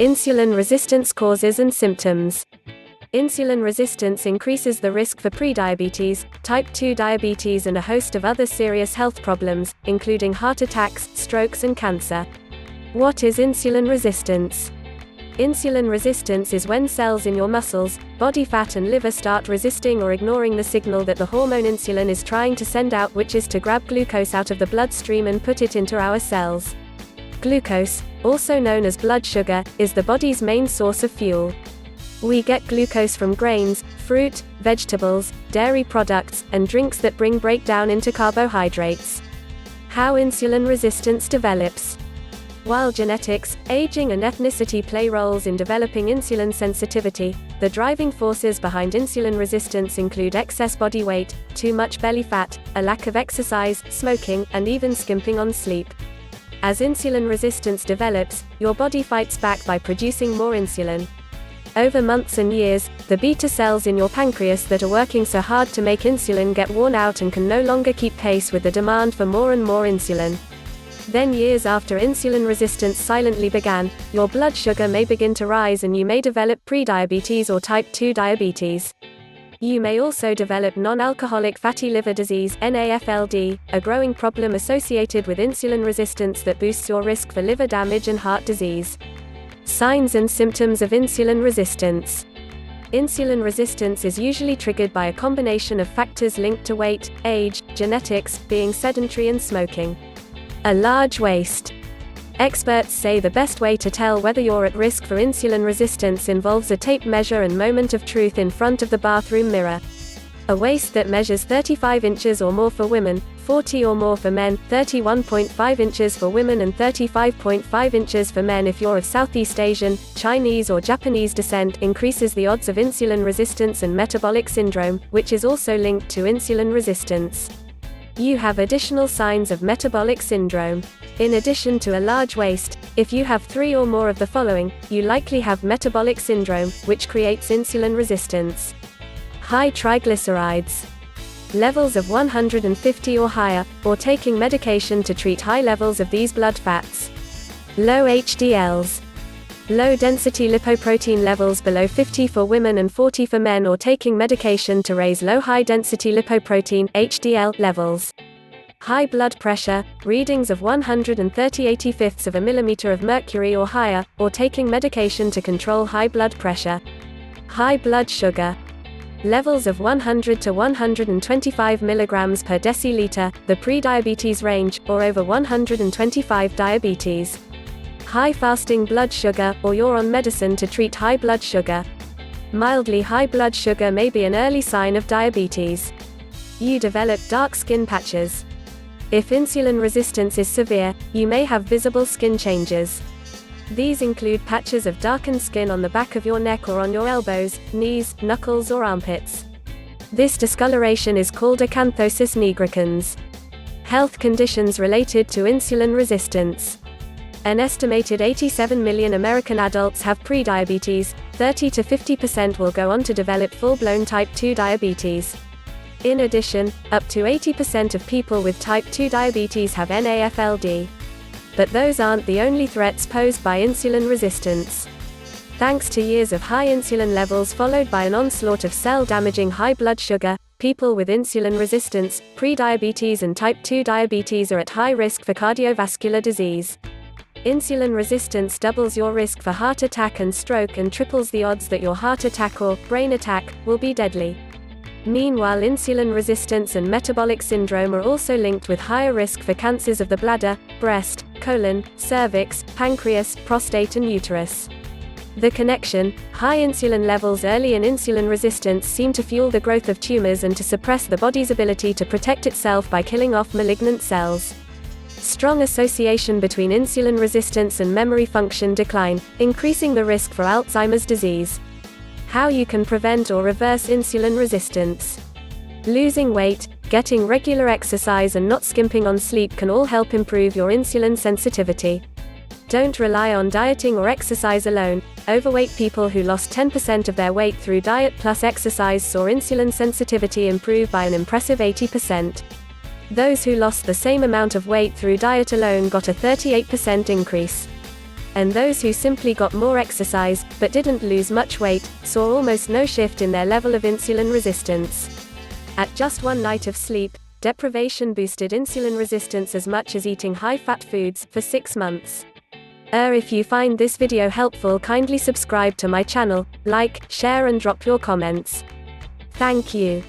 Insulin resistance causes and symptoms. Insulin resistance increases the risk for prediabetes, type 2 diabetes and a host of other serious health problems, including heart attacks, strokes and cancer. What is insulin resistance? Insulin resistance is when cells in your muscles, body fat and liver start resisting or ignoring the signal that the hormone insulin is trying to send out, which is to grab glucose out of the bloodstream and put it into our cells. Glucose, also known as blood sugar, is the body's main source of fuel. We get glucose from grains, fruit, vegetables, dairy products, and drinks that bring breakdown into carbohydrates. How insulin resistance develops. While genetics, aging and ethnicity play roles in developing insulin sensitivity, the driving forces behind insulin resistance include excess body weight, too much belly fat, a lack of exercise, smoking, and even skimping on sleep. As insulin resistance develops, your body fights back by producing more insulin. Over months and years, the beta cells in your pancreas that are working so hard to make insulin get worn out and can no longer keep pace with the demand for more and more insulin. Then years after insulin resistance silently began, your blood sugar may begin to rise and you may develop prediabetes or type 2 diabetes. You may also develop non-alcoholic fatty liver disease (NAFLD), a growing problem associated with insulin resistance that boosts your risk for liver damage and heart disease. Signs and symptoms of insulin resistance. Insulin resistance is usually triggered by a combination of factors linked to weight, age, genetics, being sedentary and smoking. A large waist. Experts say the best way to tell whether you're at risk for insulin resistance involves a tape measure and moment of truth in front of the bathroom mirror. A waist that measures 35 inches or more for women, 40 or more for men, 31.5 inches for women and 35.5 inches for men if you're of Southeast Asian, Chinese or Japanese descent, increases the odds of insulin resistance and metabolic syndrome, which is also linked to insulin resistance. You have additional signs of metabolic syndrome. In addition to a large waist, if you have 3 or more of the following, you likely have metabolic syndrome, which creates insulin resistance. High triglycerides. Levels of 150 or higher, or taking medication to treat high levels of these blood fats. Low HDLs. Low-density lipoprotein levels below 50 for women and 40 for men, or taking medication to raise low high-density lipoprotein (HDL) levels. High blood pressure, readings of 130/85 of a millimeter of mercury or higher, or taking medication to control high blood pressure. High blood sugar. Levels of 100 to 125 milligrams per deciliter, the prediabetes range, or over 125 diabetes. High fasting blood sugar, or you're on medicine to treat high blood sugar. Mildly high blood sugar may be an early sign of diabetes. You develop dark skin patches. If insulin resistance is severe, you may have visible skin changes. These include patches of darkened skin on the back of your neck or on your elbows, knees, knuckles or armpits. This discoloration is called acanthosis nigricans. Health conditions related to insulin resistance. An estimated 87 million American adults have prediabetes, 30 to 50% will go on to develop full-blown type 2 diabetes. In addition, up to 80% of people with type 2 diabetes have NAFLD. But those aren't the only threats posed by insulin resistance. Thanks to years of high insulin levels followed by an onslaught of cell-damaging high blood sugar, people with insulin resistance, prediabetes and type 2 diabetes are at high risk for cardiovascular disease. Insulin resistance doubles your risk for heart attack and stroke and triples the odds that your heart attack or brain attack will be deadly. Meanwhile, insulin resistance and metabolic syndrome are also linked with higher risk for cancers of the bladder, breast, colon, cervix, pancreas, prostate and uterus. The connection: high insulin levels early in insulin resistance seem to fuel the growth of tumors and to suppress the body's ability to protect itself by killing off malignant cells. Strong association between insulin resistance and memory function decline, increasing the risk for Alzheimer's disease. How you can prevent or reverse insulin resistance. Losing weight, getting regular exercise and not skimping on sleep can all help improve your insulin sensitivity. Don't rely on dieting or exercise alone. Overweight people who lost 10% of their weight through diet plus exercise saw insulin sensitivity improve by an impressive 80%. Those who lost the same amount of weight through diet alone got a 38% increase. And those who simply got more exercise, but didn't lose much weight, saw almost no shift in their level of insulin resistance. At just one night of sleep, deprivation boosted insulin resistance as much as eating high-fat foods for 6 months. If you find this video helpful, kindly subscribe to my channel, like, share and drop your comments. Thank you.